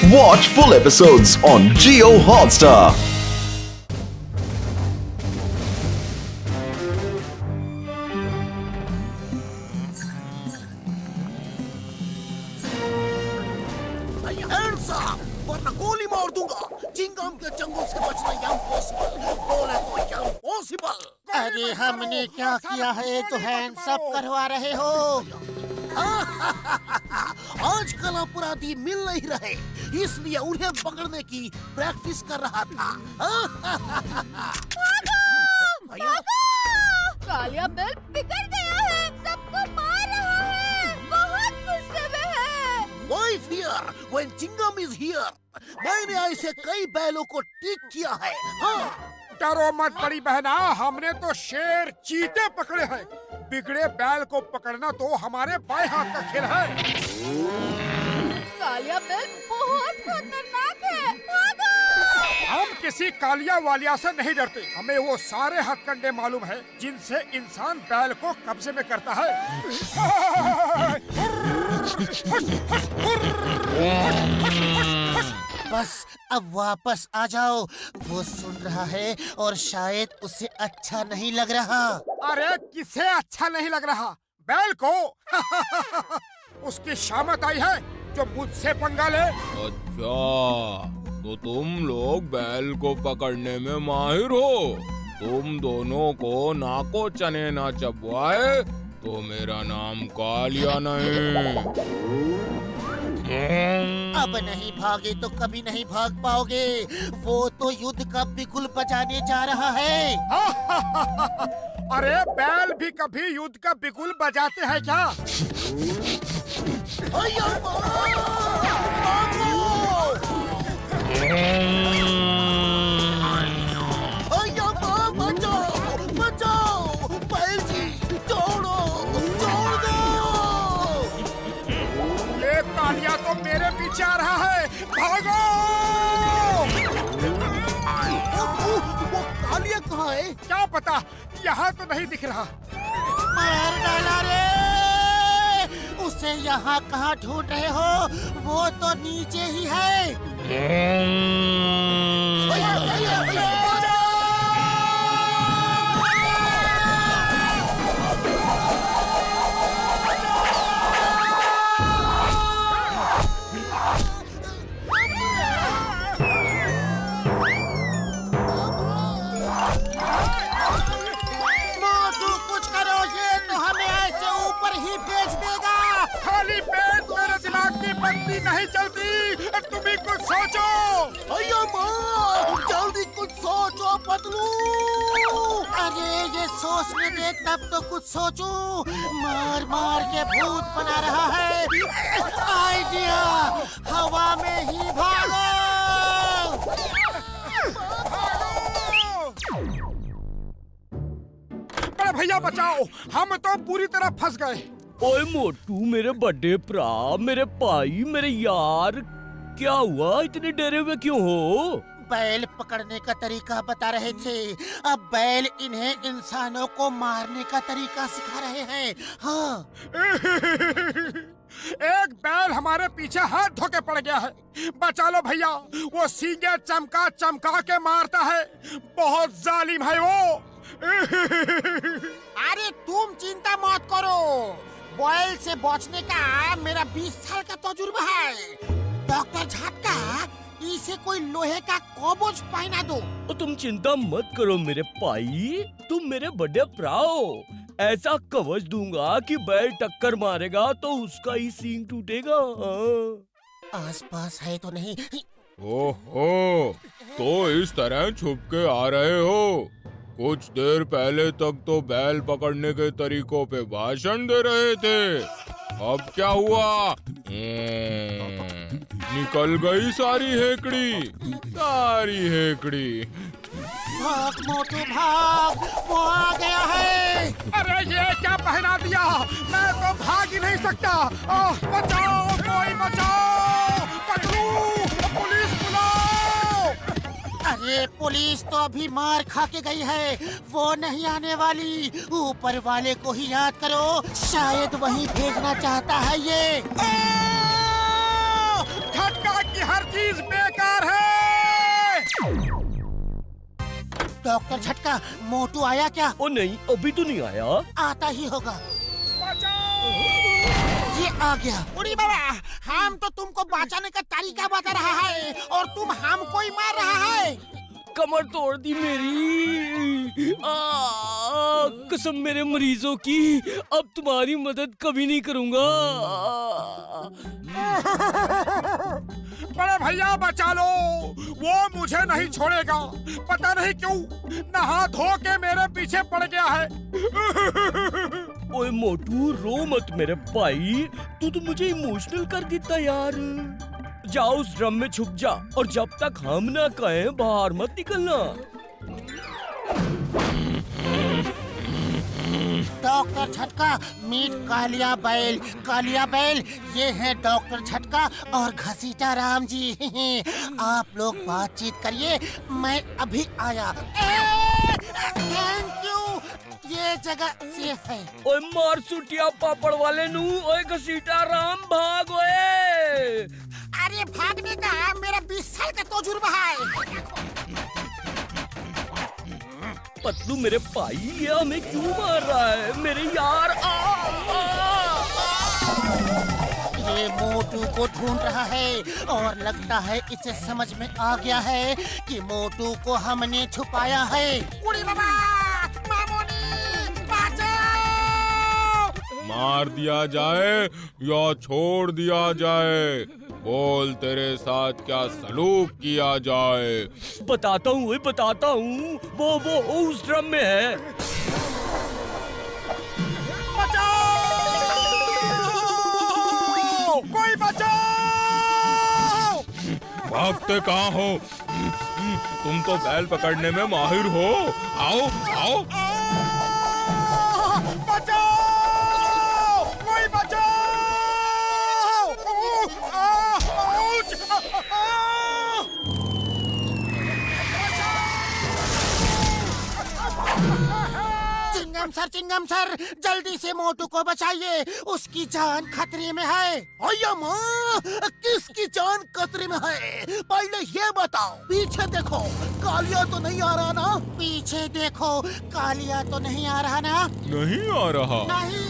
Watch full episodes on Jio Hotstar. Hands up, वरना गोली मार दूंगा। चिंगम के चंगुल से बचना इम्पॉसिबल, बोले तो इम्पॉसिबल। अरे हमने क्या किया है तो हैंड्स अप करवा रहे हो? आजकल अपराधी मिल नहीं रहे, इसलिए उन्हें पकड़ने की प्रैक्टिस कर रहा था। कालिया बेल बिगड़ गया है, सबको मार रहा है, बहुत गुस्से में है। Why fear when Chingam is here? मैंने ऐसे कई बैलों को ठीक किया है। हाँ। डरो मत बड़ी बहना, हमने तो शेर चीते पकड़े हैं। बिगड़े बैल को पकड़ना तो हमारे बाएं हाथ का खेल है। कालिया बेल बहुत खतरनाक है, भागो! हम किसी कालिया वालिया से नहीं डरते, हमें वो सारे हथकंडे मालूम है जिनसे इंसान बैल को कब्जे में करता है। बस अब वापस आ जाओ, वो सुन रहा है और शायद उसे अच्छा नहीं लग रहा। अरे किसे अच्छा नहीं लग रहा? बैल को। उसकी शामत आई है जो मुझसे पंगा ले। अच्छा, तो तुम लोग बैल को पकड़ने में माहिर हो। तुम दोनों को नाको चने ना चबवाए तो मेरा नाम कालिया नहीं। अब नहीं भागे तो कभी नहीं भाग पाओगे। वो तो युद्ध का बिगुल बजाने जा रहा है। अरे बैल भी कभी युद्ध का बिगुल बजाते हैं क्या? बचाओ, बचाओ, बैल जी, छोड़ो, छोड़ दो। ये कालिया तो मेरे पीछे आ रहा है, भागो! वो कालिया कहाँ है? क्या पता, यहाँ तो नहीं दिख रहा। मार डाला रे! उसे यहाँ कहाँ ढूंढ रहे हो? वो तो नीचे ही है। मोटू कुछ करो, ये तो हमें ऐसे ऊपर ही भेज देगा। खाली पेट मेरे दिमाग की बत्ती नहीं चलती, तुम ही कुछ सोचो। अयो माँ, जल्दी कुछ सोचो पतलू। अरे ये सोचने दे, तब तो कुछ सोचूं। मार मार के भूत बना रहा है। आइडिया, हवा में ही भागो। बड़े भैया बचाओ, हम तो पूरी तरह फंस गए। ओए मोटू, मेरे बड़े भरा, मेरे भाई, मेरे यार, क्या हुआ? इतने डरे हुए क्यों हो? बैल पकड़ने का तरीका बता रहे थे, अब बैल इन्हें इंसानों को मारने का तरीका सिखा रहे हैं। हाँ। एक बैल हमारे पीछे हाथ धोके पड़ गया है, बचा लो भैया। वो सींगे चमका चमका के मारता है, बहुत जालिम है वो। अरे तुम चिंता मत करो, बैल से बचने का मेरा 20 साल का तजुर्बा है। डॉक्टर झटका, इसे कोई लोहे का कवच पहना दो। तो तुम चिंता मत करो मेरे भाई, तुम मेरे बड़े भरा हो। ऐसा कवच दूंगा कि बैल टक्कर मारेगा तो उसका ही सींग टूटेगा। आसपास है तो नहीं? ओहो, तो इस तरह छुप के आ रहे हो? कुछ देर पहले तक तो बैल पकड़ने के तरीकों पे भाषण दे रहे थे, अब क्या हुआ? निकल गई सारी हेकड़ी, सारी हेकड़ी। भाग मोटू भाग, वो आ गया है। अरे ये क्या पहना दिया, मैं तो भाग ही नहीं सकता। बचाओ, कोई बचाओ, पकड़ो, पुलिस बुलाओ। अरे पुलिस तो अभी मार खा के गई है, वो नहीं आने वाली। ऊपर वाले को ही याद करो, शायद वही भेजना चाहता है ये। खटका की हर चीज डॉक्टर झटका, मोटू आया क्या? ओ नहीं, अभी तो नहीं आया। आता ही होगा। ये आ गया। उड़ी बाबा, हम तो तुमको बचाने का तरीका बता रहा है और तुम हमको ही मार रहा है। कमर तोड़ दी मेरी। कसम मेरे मरीजों की, अब तुम्हारी मदद कभी नहीं करूंगा। बड़े भैया बचा लो, वो मुझे नहीं छोड़ेगा। पता नहीं क्यों नहा धो के मेरे पीछे पड़ गया है। ओए मोटू, रो मत मेरे भाई, तू तो मुझे इमोशनल कर देता यार। जाओ उस ड्रम में छुप जा और जब तक हम ना कहें बाहर मत निकलना। डॉक्टर झटका, मीट कालिया बैल। कालिया बैल, ये है डॉक्टर झटका और घसीटा राम जी। आप लोग बातचीत करिए, मैं अभी आया। थैंक यू, ये जगह सेफ है। ओए मार सुटिया पापड़ वाले नू, ओए घसीटा राम भाग ओए। अरे भागने का मेरा 20 साल का तजुर्बा है। पतलू मेरे भाई, ये हमें क्यों मार रहा है मेरे यार? ये मोटू को ढूंढ रहा है और लगता है इसे समझ में आ गया है कि मोटू को हमने छुपाया है। उड़ी बाबा, मामोनी, बचाओ! मार दिया जाए या छोड़ दिया जाए? बोल, तेरे साथ क्या सलूक किया जाए? बताता हूँ, बताता हूँ। वो उस ड्रम में है। कोई बचाओ! भागते कहाँ हो? तुम तो बैल पकड़ने में माहिर हो। आओ आओ। बचाओ! कोई बचाओ! चिंगम सर, जल्दी से मोटू को बचाइए, उसकी जान खतरे में है। अय्या माँ, किसकी जान खतरे में है? पहले ये बताओ। पीछे देखो, कालिया तो नहीं आ रहा ना? पीछे देखो, कालिया तो नहीं आ रहा ना? नहीं आ रहा। नहीं।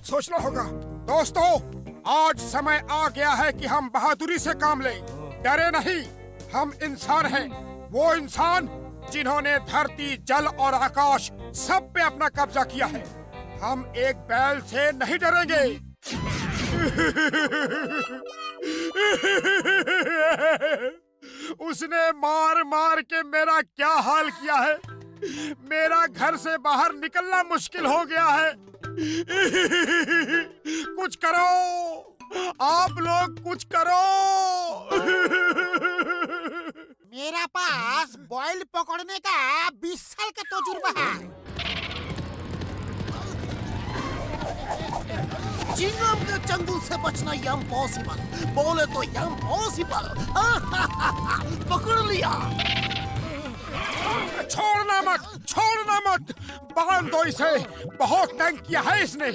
सोचना होगा दोस्तों, आज समय आ गया है कि हम बहादुरी से काम लें। डरे नहीं, हम इंसान हैं। वो इंसान जिन्होंने धरती, जल और आकाश सब पे अपना कब्जा किया है। हम एक बैल से नहीं डरेंगे। उसने मार मार के मेरा क्या हाल किया है। मेरा घर से बाहर निकलना मुश्किल हो गया है। कुछ करो, आप लोग कुछ करो। मेरा पास बॉयल पकड़ने का 20 साल का तजुर्बा है। चिंगम के चंगुल से बचना इम्पॉसिबल। बोले तो इम्पॉसिबल। पकड़ लिया। छोड़ना मत, बांध दो इसे। बहुत तंग किया है इसने।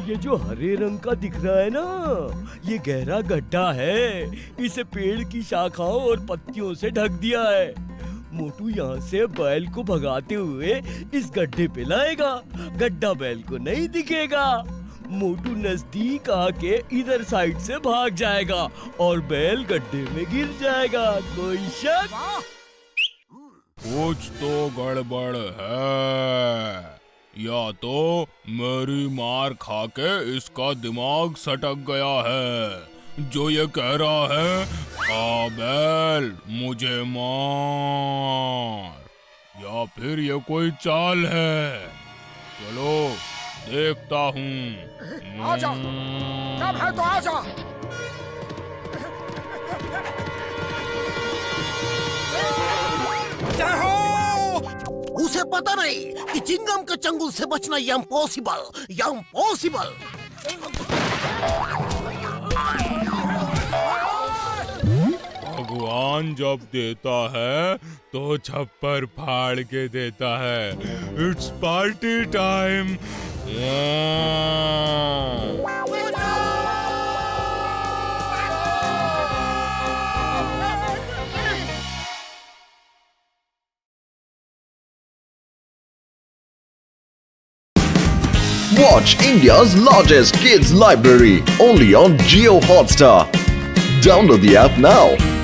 ये जो हरे रंग का दिख रहा है ना, ये गहरा गड्ढा है। इसे पेड़ की शाखाओं और पत्तियों से ढक दिया है। मोटू यहाँ से बैल को भगाते हुए इस गड्ढे पे लाएगा। गड्ढा बैल को नहीं दिखेगा। मोटू नजदीक आके इधर साइड से भाग जाएगा और बैल गड्ढे में गिर जाएगा। कोई शक? कुछ तो गड़बड़ है, या तो मेरी मार खा के इसका दिमाग सटक गया है जो ये कह रहा है आ बैल मुझे मार, या फिर ये कोई चाल है। चलो देखता हूँ। आजा, जब है तो आजा। जय हो। उसे पता नहीं कि चिंगम के चंगुल से बचना इम्पॉसिबल। भगवान जब देता है तो छप्पर फाड़ के देता है। It's party time. Watch India's largest kids library only on Jio Hotstar. Download the app now.